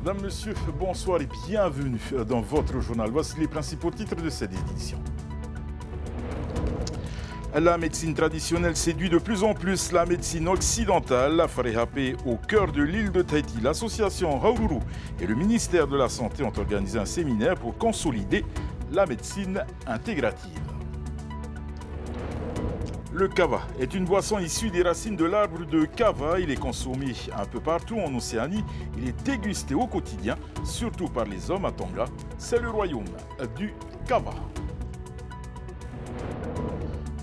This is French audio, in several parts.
Mesdames, Messieurs, bonsoir et bienvenue dans votre journal. Voici les principaux titres de cette édition. La médecine traditionnelle séduit de plus en plus la médecine occidentale. La Farehapé au cœur de l'île de Tahiti. L'association Haururu et le ministère de la Santé ont organisé un séminaire pour consolider la médecine intégrative. Le kava est une boisson issue des racines de l'arbre de kava. Il est consommé un peu partout en Océanie. Il est dégusté au quotidien, surtout par les hommes à Tonga. C'est le royaume du kava.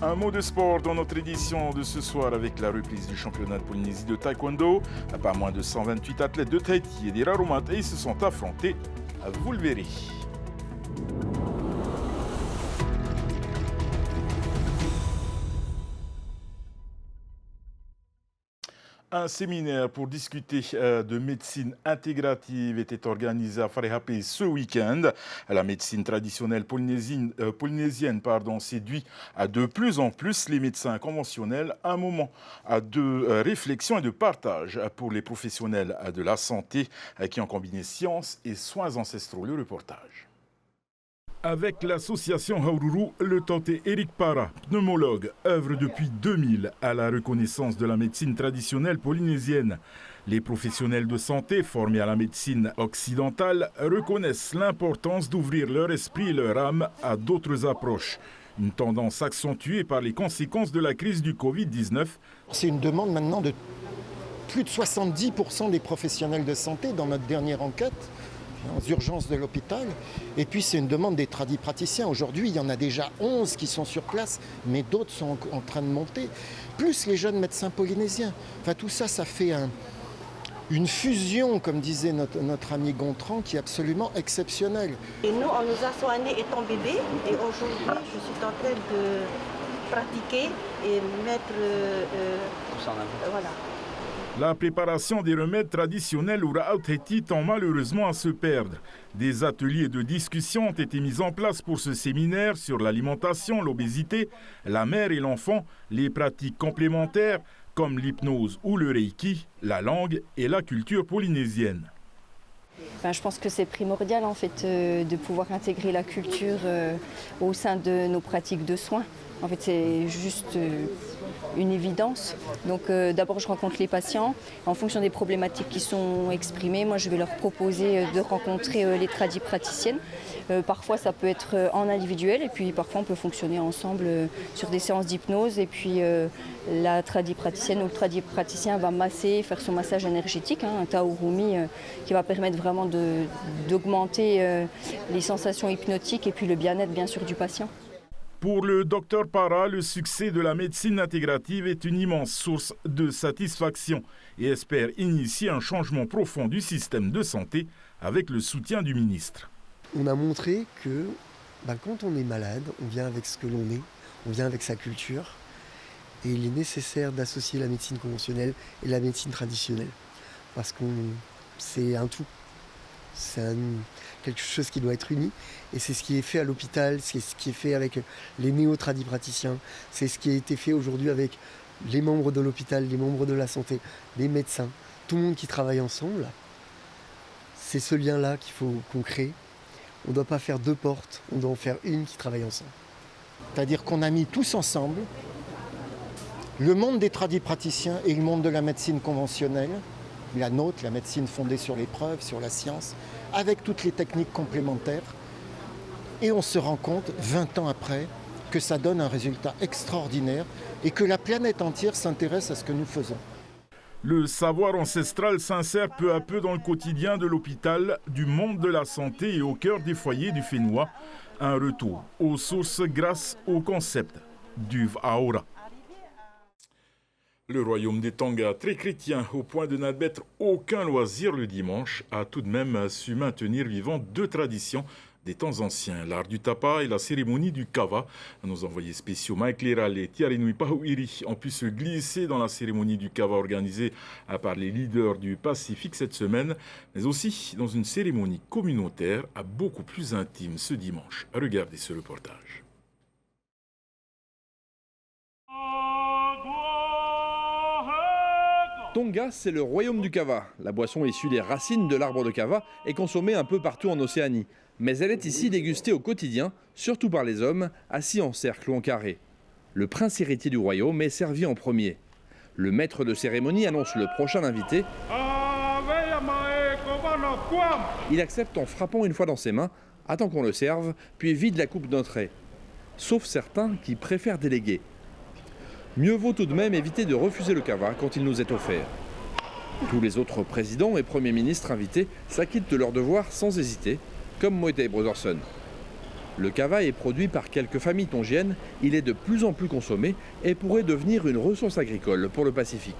Un mot de sport dans notre édition de ce soir avec la reprise du championnat de Polynésie de taekwondo. Pas moins de 128 athlètes de Tahiti et des Raromatai se sont affrontés. Vous le verrez. Un séminaire pour discuter de médecine intégrative était organisé à Farehapé ce week-end. La médecine traditionnelle polynésienne séduit de plus en plus les médecins conventionnels. Un moment de réflexion et de partage pour les professionnels de la santé qui ont combiné science et soins ancestraux. Le reportage. Avec l'association Haururu, le tenté Eric Para, pneumologue, œuvre depuis 2000 à la reconnaissance de la médecine traditionnelle polynésienne. Les professionnels de santé formés à la médecine occidentale reconnaissent l'importance d'ouvrir leur esprit et leur âme à d'autres approches. Une tendance accentuée par les conséquences de la crise du Covid-19. C'est une demande maintenant de plus de 70% des professionnels de santé dans notre dernière enquête aux urgences de l'hôpital. Et puis c'est une demande des tradipraticiens. Aujourd'hui, il y en a déjà 11 qui sont sur place, mais d'autres sont en train de monter. Plus les jeunes médecins polynésiens. Enfin, tout ça, ça fait une fusion, comme disait notre ami Gontran, qui est absolument exceptionnelle. Et nous, on nous a soignés étant bébés. Et aujourd'hui, je suis en train de pratiquer et mettre... voilà. La préparation des remèdes traditionnels au Ra'auteti tend malheureusement à se perdre. Des ateliers de discussion ont été mis en place pour ce séminaire sur l'alimentation, l'obésité, la mère et l'enfant, les pratiques complémentaires comme l'hypnose ou le reiki, la langue et la culture polynésienne. Je pense que c'est primordial en fait de pouvoir intégrer la culture au sein de nos pratiques de soins. En fait, c'est juste une évidence. Donc d'abord, je rencontre les patients. En fonction des problématiques qui sont exprimées, moi, je vais leur proposer de rencontrer les tradipraticiennes. Parfois, ça peut être en individuel et puis parfois, on peut fonctionner ensemble sur des séances d'hypnose. Et puis, la tradipraticienne ou le tradipraticien va masser, faire son massage énergétique, un taurumi qui va permettre vraiment d'augmenter les sensations hypnotiques et puis le bien-être, bien sûr, du patient. Pour le Dr Para, le succès de la médecine intégrative est une immense source de satisfaction et espère initier un changement profond du système de santé avec le soutien du ministre. On a montré que quand on est malade, on vient avec ce que l'on est, on vient avec sa culture et il est nécessaire d'associer la médecine conventionnelle et la médecine traditionnelle parce que c'est un tout. C'est quelque chose qui doit être uni et c'est ce qui est fait à l'hôpital, c'est ce qui est fait avec les néo-tradipraticiens, c'est ce qui a été fait aujourd'hui avec les membres de l'hôpital, les membres de la santé, les médecins, tout le monde qui travaille ensemble. C'est ce lien-là qu'il faut qu'on crée. On ne doit pas faire deux portes, on doit en faire une qui travaille ensemble. C'est-à-dire qu'on a mis tous ensemble le monde des tradipraticiens et le monde de la médecine conventionnelle, la nôtre, la médecine fondée sur les preuves, sur la science, avec toutes les techniques complémentaires. Et on se rend compte, 20 ans après, que ça donne un résultat extraordinaire et que la planète entière s'intéresse à ce que nous faisons. Le savoir ancestral s'insère peu à peu dans le quotidien de l'hôpital, du monde de la santé et au cœur des foyers du Fénois. Un retour aux sources grâce au concept du V'Aora. Le royaume des Tonga, très chrétien, au point de n'admettre aucun loisir le dimanche, a tout de même su maintenir vivant deux traditions des temps anciens, l'art du tapa et la cérémonie du kava. Nos envoyés spéciaux Mike Leral et Tiarinui Pahuiri ont pu se glisser dans la cérémonie du kava organisée par les leaders du Pacifique cette semaine, mais aussi dans une cérémonie communautaire beaucoup plus intime ce dimanche. Regardez ce reportage. Tonga, c'est le royaume du kava. La boisson issue des racines de l'arbre de kava est consommée un peu partout en Océanie. Mais elle est ici dégustée au quotidien, surtout par les hommes, assis en cercle ou en carré. Le prince héritier du royaume est servi en premier. Le maître de cérémonie annonce le prochain invité. Il accepte en frappant une fois dans ses mains, attend qu'on le serve, puis vide la coupe d'un trait. Sauf certains qui préfèrent déléguer. Mieux vaut tout de même éviter de refuser le kava quand il nous est offert. Tous les autres présidents et premiers ministres invités s'acquittent de leur devoir sans hésiter, comme Moïse Brotherson. Le kava est produit par quelques familles tongiennes, il est de plus en plus consommé et pourrait devenir une ressource agricole pour le Pacifique.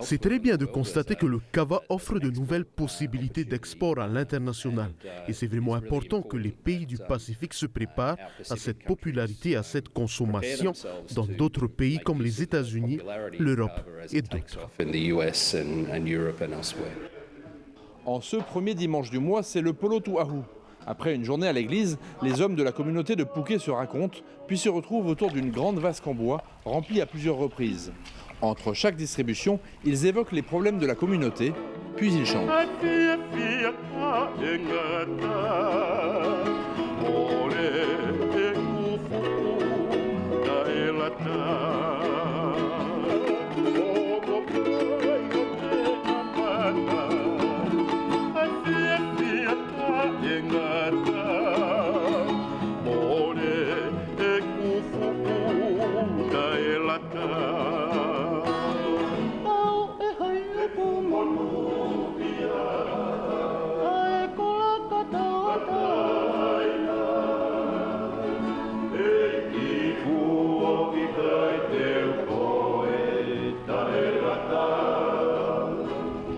C'est très bien de constater que le kava offre de nouvelles possibilités d'export à l'international. Et c'est vraiment important que les pays du Pacifique se préparent à cette popularité, à cette consommation dans d'autres pays comme les États-Unis, l'Europe et d'autres. En ce premier dimanche du mois, c'est le Polo Tuahu. Après une journée à l'église, les hommes de la communauté de Phuket se racontent, puis se retrouvent autour d'une grande vasque en bois, remplie à plusieurs reprises. Entre chaque distribution, ils évoquent les problèmes de la communauté, puis ils chantent.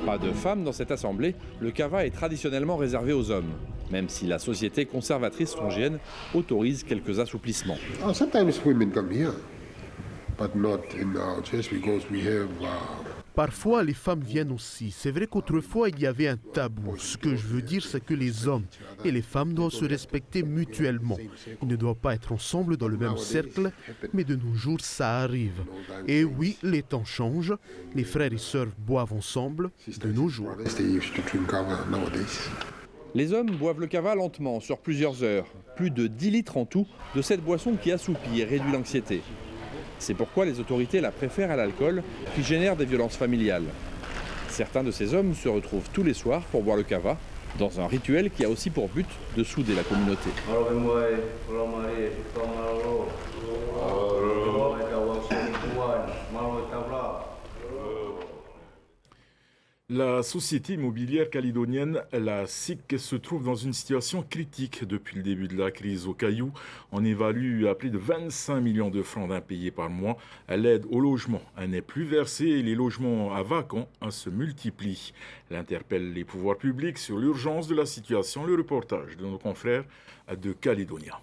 Pas de femmes dans cette assemblée, le kava est traditionnellement réservé aux hommes, même si la société conservatrice tongienne autorise quelques assouplissements. Parfois, les femmes viennent aussi. C'est vrai qu'autrefois, il y avait un tabou. Ce que je veux dire, c'est que les hommes et les femmes doivent se respecter mutuellement. Ils ne doivent pas être ensemble dans le même cercle, mais de nos jours, ça arrive. Et oui, les temps changent. Les frères et sœurs boivent ensemble de nos jours. Les hommes boivent le kava lentement, sur plusieurs heures. Plus de 10 litres en tout de cette boisson qui assoupit et réduit l'anxiété. C'est pourquoi les autorités la préfèrent à l'alcool, qui génère des violences familiales. Certains de ces hommes se retrouvent tous les soirs pour boire le kava, dans un rituel qui a aussi pour but de souder la communauté. La société immobilière calédonienne, la SIC, se trouve dans une situation critique depuis le début de la crise. Au Caillou, on évalue à plus de 25 millions de francs d'impayés par mois. L'aide au logement n'est plus versée et les logements à vacants se multiplient. Elle interpelle les pouvoirs publics sur l'urgence de la situation. Le reportage de nos confrères de Calédonia.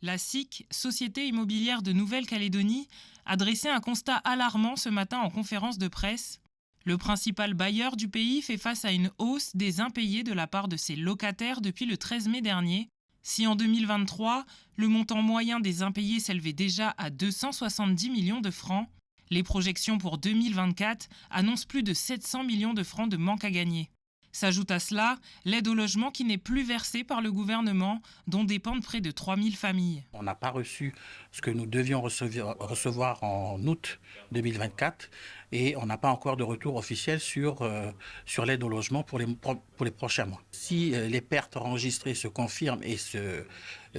La SIC, Société immobilière de Nouvelle-Calédonie, a dressé un constat alarmant ce matin en conférence de presse. Le principal bailleur du pays fait face à une hausse des impayés de la part de ses locataires depuis le 13 mai dernier. Si en 2023, le montant moyen des impayés s'élevait déjà à 270 millions de francs, les projections pour 2024 annoncent plus de 700 millions de francs de manque à gagner. S'ajoute à cela l'aide au logement qui n'est plus versée par le gouvernement, dont dépendent près de 3000 familles. On n'a pas reçu ce que nous devions recevoir en août 2024 et on n'a pas encore de retour officiel sur l'aide au logement pour les prochains mois. Si les pertes enregistrées se confirment et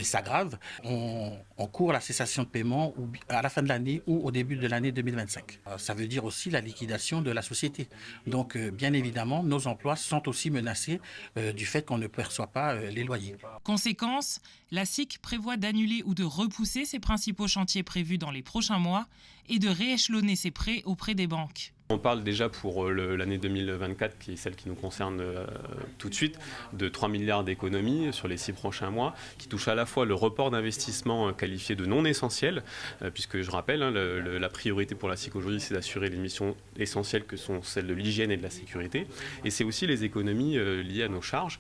s'aggravent, on court la cessation de paiement à la fin de l'année ou au début de l'année 2025. Ça veut dire aussi la liquidation de la société. Donc bien évidemment, nos emplois sont aussi menacés du fait qu'on ne perçoit pas les loyers. Conséquence, la SIC prévoit d'annuler ou de repousser ses principaux chantiers prévus dans les prochains mois et de rééchelonner ses prêts auprès des banques. On parle déjà pour l'année 2024, qui est celle qui nous concerne tout de suite, de 3 milliards d'économies sur les 6 prochains mois, qui touchent à la fois le report d'investissement qualifié de non essentiel, puisque je rappelle, la priorité pour la SIC aujourd'hui, c'est d'assurer les missions essentielles que sont celles de l'hygiène et de la sécurité. Et c'est aussi les économies liées à nos charges,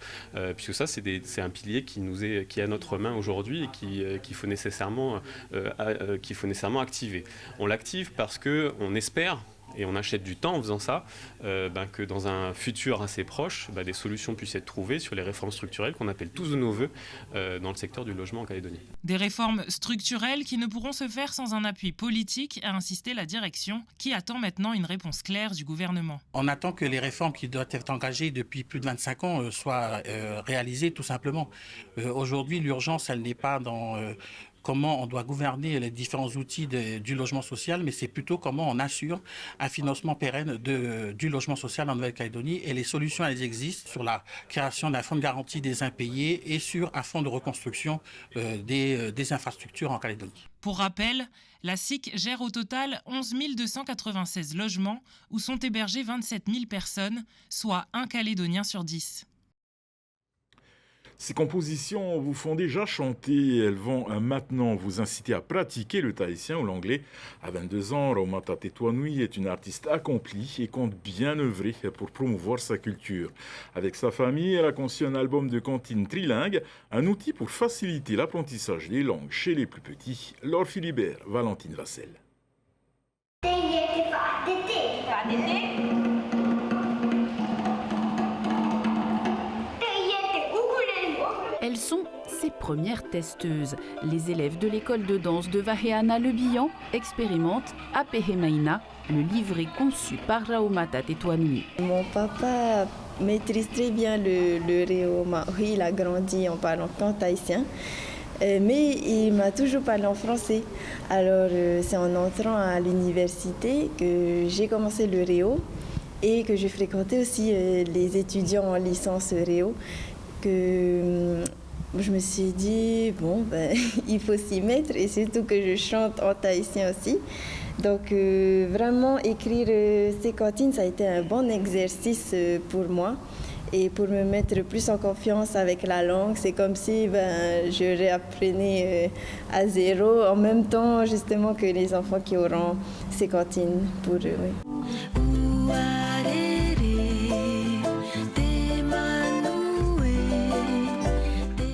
puisque ça, c'est un pilier qui est à notre main aujourd'hui et qu'il faut nécessairement activer. On l'active parce qu'on espère, et on achète du temps en faisant ça, que dans un futur assez proche, des solutions puissent être trouvées sur les réformes structurelles qu'on appelle tous de nos voeux dans le secteur du logement en Calédonie. Des réformes structurelles qui ne pourront se faire sans un appui politique, a insisté la direction, qui attend maintenant une réponse claire du gouvernement. On attend que les réformes qui doivent être engagées depuis plus de 25 ans soient réalisées tout simplement. Aujourd'hui, l'urgence, elle n'est pas dans comment on doit gouverner les différents outils du logement social, mais c'est plutôt comment on assure un financement pérenne du logement social en Nouvelle-Calédonie. Et les solutions, elles existent sur la création d'un fonds de garantie des impayés et sur un fonds de reconstruction des infrastructures en Calédonie. Pour rappel, la SIC gère au total 11 296 logements où sont hébergées 27 000 personnes, soit un Calédonien sur 10. Ces compositions vous font déjà chanter. Elles vont maintenant vous inciter à pratiquer le tahitien ou l'anglais. À 22 ans, Raoumata Tetouanoui est une artiste accomplie et compte bien œuvrer pour promouvoir sa culture. Avec sa famille, elle a conçu un album de cantine trilingue, un outil pour faciliter l'apprentissage des langues chez les plus petits. Laure Philibert, Valentine Vassel. Elles sont ses premières testeuses. Les élèves de l'école de danse de Vaheana Le Bihan expérimentent Apehemaina, le livret conçu par Raoumata Tetouanoui. Mon papa maîtrise très bien le Réoma. Oui, il a grandi en parlant qu'en tahitien, mais il m'a toujours parlé en français. Alors c'est en entrant à l'université que j'ai commencé le Réo et que j'ai fréquenté aussi les étudiants en licence Réo, que je me suis dit, il faut s'y mettre, et surtout que je chante en tahitien aussi. Donc vraiment écrire ces cantines, ça a été un bon exercice pour moi. Et pour me mettre plus en confiance avec la langue, c'est comme si je réapprenais à zéro, en même temps justement que les enfants qui auront ces cantines pour eux. Oui.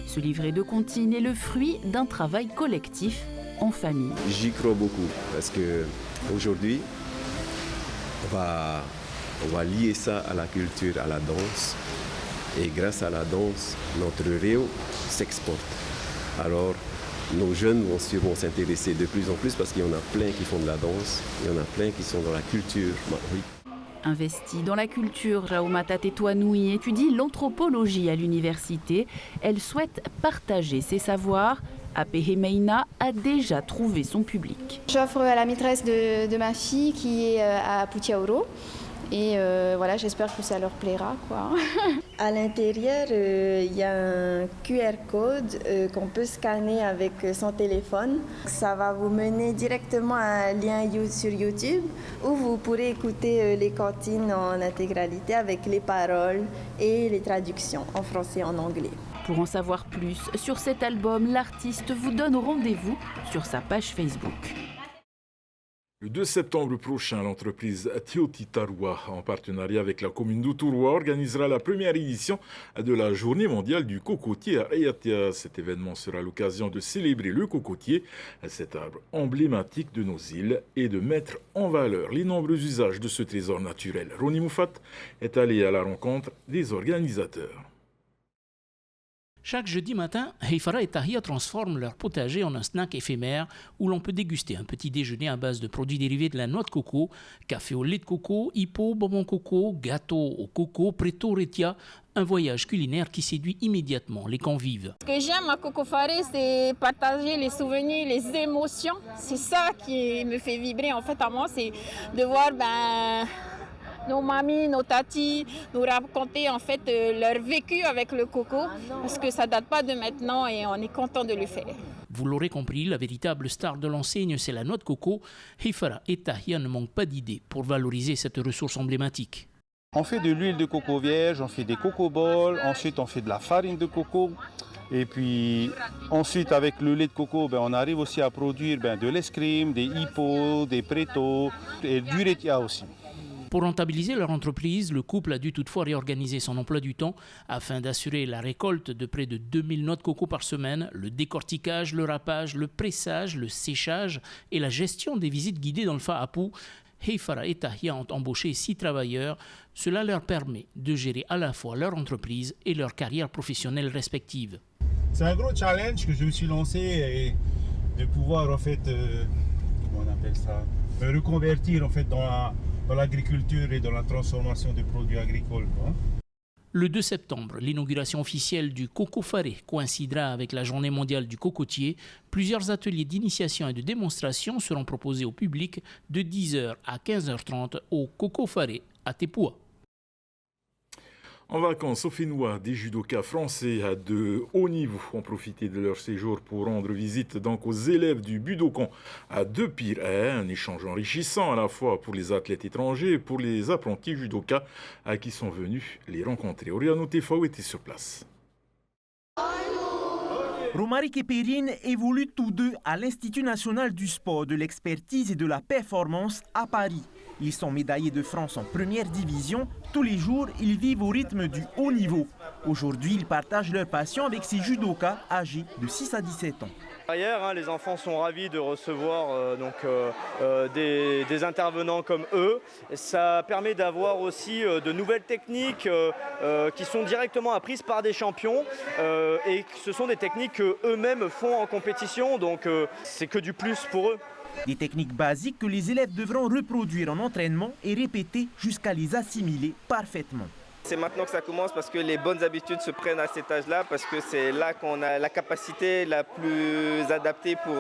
Ce livret de comptines est le fruit d'un travail collectif en famille. J'y crois beaucoup parce que aujourd'hui, on va lier ça à la culture, à la danse. Et grâce à la danse, notre réo s'exporte. Alors, nos jeunes vont sûrement s'intéresser de plus en plus parce qu'il y en a plein qui font de la danse, il y en a plein qui sont dans la culture maori. Investie dans la culture, Raoumata Tetouanoui étudie l'anthropologie à l'université. Elle souhaite partager ses savoirs. Apehemaina a déjà trouvé son public. J'offre à la maîtresse de ma fille qui est à Putiaoro. Et voilà, j'espère que ça leur plaira, quoi. À l'intérieur, il y a un QR code qu'on peut scanner avec son téléphone. Ça va vous mener directement à un lien sur YouTube où vous pourrez écouter les cantines en intégralité avec les paroles et les traductions en français et en anglais. Pour en savoir plus sur cet album, l'artiste vous donne rendez-vous sur sa page Facebook. Le 2 septembre prochain, l'entreprise Tioti Tarwa, en partenariat avec la commune d'Outourwa, organisera la première édition de la Journée mondiale du cocotier à Ayatia. Cet événement sera l'occasion de célébrer le cocotier, cet arbre emblématique de nos îles, et de mettre en valeur les nombreux usages de ce trésor naturel. Roni Moufat est allé à la rencontre des organisateurs. Chaque jeudi matin, Heifara et Tahia transforment leur potager en un snack éphémère où l'on peut déguster un petit déjeuner à base de produits dérivés de la noix de coco, café au lait de coco, hippo, bonbon coco, gâteau au coco, preto retia, un voyage culinaire qui séduit immédiatement les convives. Ce que j'aime à Coco Faré, c'est partager les souvenirs, les émotions. C'est ça qui me fait vibrer en fait à moi, c'est de voir nos mamies, nos tatis nous raconter en fait leur vécu avec le coco, parce que ça date pas de maintenant et on est content de le faire. Vous l'aurez compris, la véritable star de l'enseigne, c'est la noix de coco. Hifara et Tahia ne manquent pas d'idées pour valoriser cette ressource emblématique. On fait de l'huile de coco vierge, on fait des coco balls, ensuite on fait de la farine de coco. Et puis ensuite avec le lait de coco, on arrive aussi à produire de l'escrime, des hippos, des prétos et du rétia aussi. Pour rentabiliser leur entreprise, le couple a dû toutefois réorganiser son emploi du temps afin d'assurer la récolte de près de 2000 noix de coco par semaine, le décortiquage, le râpage, le pressage, le séchage et la gestion des visites guidées dans le Fa'apu. Hifara et Tahia ont embauché 6 travailleurs. Cela leur permet de gérer à la fois leur entreprise et leur carrière professionnelle respective. C'est un gros challenge que je me suis lancé et de pouvoir en fait, comment on appelle ça, me reconvertir en fait dans l'agriculture et dans la transformation des produits agricoles. Le 2 septembre, l'inauguration officielle du Coco Faré coïncidera avec la Journée mondiale du cocotier. Plusieurs ateliers d'initiation et de démonstration seront proposés au public de 10h à 15h30 au Coco Faré à Tepua. En vacances, au Fénois, des judokas français de haut niveau ont profité de leur séjour pour rendre visite donc aux élèves du Budokan à Deux-Pires. Un échange enrichissant à la fois pour les athlètes étrangers et pour les apprentis judokas qui sont venus les rencontrer. Oriano Tefao était sur place. Romaric et Perrine évoluent tous deux à l'Institut national du sport, de l'expertise et de la performance à Paris. Ils sont médaillés de France en première division. Tous les jours, ils vivent au rythme du haut niveau. Aujourd'hui, ils partagent leur passion avec ces judokas âgés de 6 à 17 ans. Derrière, les enfants sont ravis de recevoir des intervenants comme eux. Ça permet d'avoir aussi de nouvelles techniques qui sont directement apprises par des champions et ce sont des techniques qu'eux-mêmes font en compétition, donc c'est que du plus pour eux. Des techniques basiques que les élèves devront reproduire en entraînement et répéter jusqu'à les assimiler parfaitement. C'est maintenant que ça commence parce que les bonnes habitudes se prennent à cet âge-là, parce que c'est là qu'on a la capacité la plus adaptée pour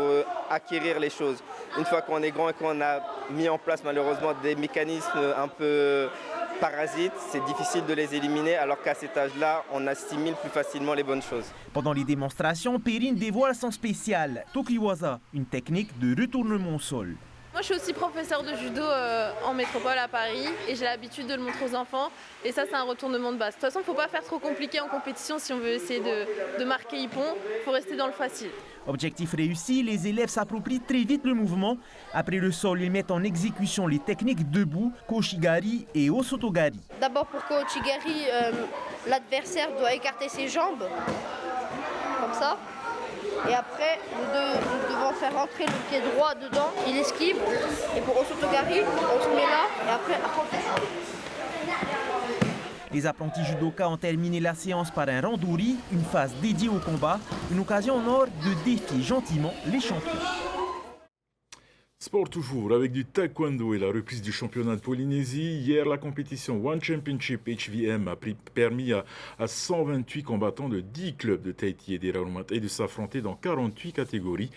acquérir les choses. Une fois qu'on est grand et qu'on a mis en place malheureusement des mécanismes un peu parasites, c'est difficile de les éliminer, alors qu'à cet âge-là, on assimile plus facilement les bonnes choses. Pendant les démonstrations, Perrine dévoile son spécial, Tokiwaza, une technique de retournement au sol. Moi, je suis aussi professeur de judo en métropole à Paris et j'ai l'habitude de le montrer aux enfants. Et ça, c'est un retournement de base. De toute façon, il ne faut pas faire trop compliqué en compétition si on veut essayer de marquer Ippon. Il faut rester dans le facile. Objectif réussi, les élèves s'approprient très vite le mouvement. Après le sol, ils mettent en exécution les techniques debout, Koshigari et Osotogari. D'abord pour Koshigari, l'adversaire doit écarter ses jambes, comme ça. Et après, nous devons faire rentrer le pied droit dedans, il esquive. Et pour Osotogari, on se met là et après on fait. Les apprentis judokas ont terminé la séance par un randori, une phase dédiée au combat, une occasion en or de défier gentiment les champions. Sport toujours, avec du taekwondo et la reprise du championnat de Polynésie. Hier, la compétition One Championship HVM a permis à 128 combattants de 10 clubs de Tahiti et d'Irarumata de s'affronter dans 48 catégories.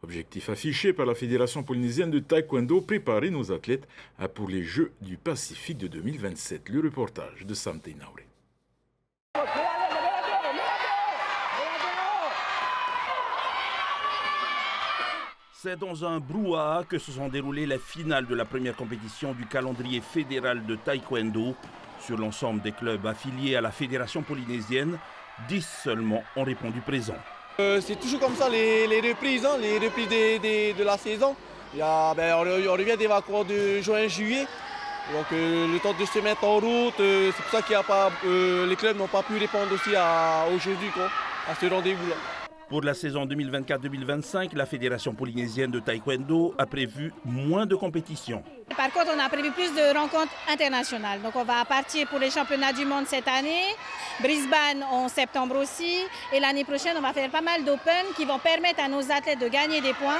Objectif affiché par la Fédération polynésienne de taekwondo, préparer nos athlètes pour les Jeux du Pacifique de 2027. Le reportage de Sam Teinaure. C'est dans un brouhaha que se sont déroulées les finales de la première compétition du calendrier fédéral de taekwondo. Sur l'ensemble des clubs affiliés à la Fédération polynésienne, 10 seulement ont répondu présent. C'est toujours comme ça les reprises, les reprises de la saison. On revient des vacances de juin-juillet, donc le temps de se mettre en route, c'est pour ça que les clubs n'ont pas pu répondre aussi aujourd'hui, à ce rendez-vous-là. Pour la saison 2024-2025, la Fédération polynésienne de taekwondo a prévu moins de compétitions. Par contre, on a prévu plus de rencontres internationales. Donc on va partir pour les championnats du monde cette année, Brisbane en septembre aussi. Et l'année prochaine, on va faire pas mal d'open qui vont permettre à nos athlètes de gagner des points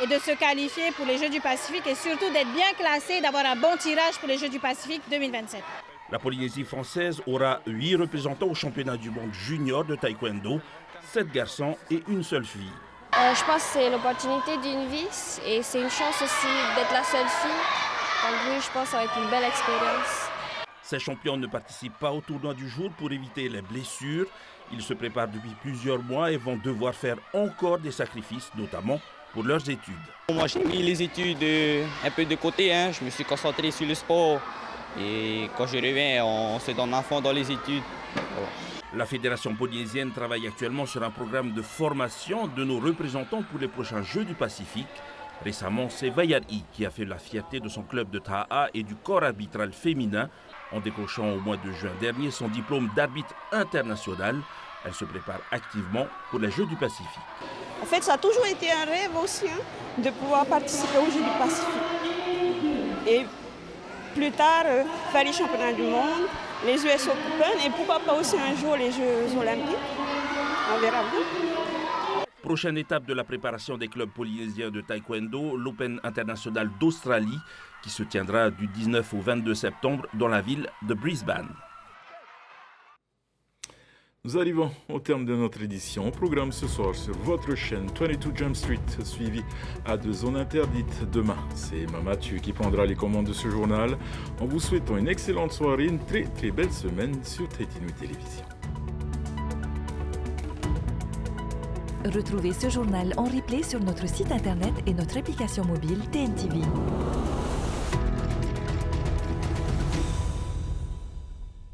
et de se qualifier pour les Jeux du Pacifique et surtout d'être bien classés, d'avoir un bon tirage pour les Jeux du Pacifique 2027. La Polynésie française aura 8 représentants au championnat du monde junior de taekwondo, 7 garçons et une seule fille. Je pense que c'est l'opportunité d'une vie et c'est une chance aussi d'être la seule fille. Donc oui, je pense que ça va être une belle expérience. Ces champions ne participent pas au tournoi du jour pour éviter les blessures. Ils se préparent depuis plusieurs mois et vont devoir faire encore des sacrifices, notamment pour leurs études. Moi, j'ai mis les études un peu de côté. Je me suis concentré sur le sport. Et quand je reviens, on se donne à fond dans les études. Voilà. La Fédération polynésienne travaille actuellement sur un programme de formation de nos représentants pour les prochains Jeux du Pacifique. Récemment, c'est Vayari qui a fait la fierté de son club de Ta'a et du corps arbitral féminin en décrochant au mois de juin dernier son diplôme d'arbitre international. Elle se prépare activement pour les Jeux du Pacifique. En fait, ça a toujours été un rêve aussi de pouvoir participer aux Jeux du Pacifique. Et plus tard, faire les championnats du monde, les US Open et pourquoi pas aussi un jour les Jeux Olympiques. On verra bien. Prochaine étape de la préparation des clubs polynésiens de taekwondo, l'Open international d'Australie qui se tiendra du 19 au 22 septembre dans la ville de Brisbane. Nous arrivons au terme de notre édition. Programme ce soir sur votre chaîne 22 Jump Street, suivi à 2 zones interdites. Demain, c'est Emma Mathieu qui prendra les commandes de ce journal. En vous souhaitant une excellente soirée, une très très belle semaine sur Tétinouï Télévision. Retrouvez ce journal en replay sur notre site internet et notre application mobile TNTV.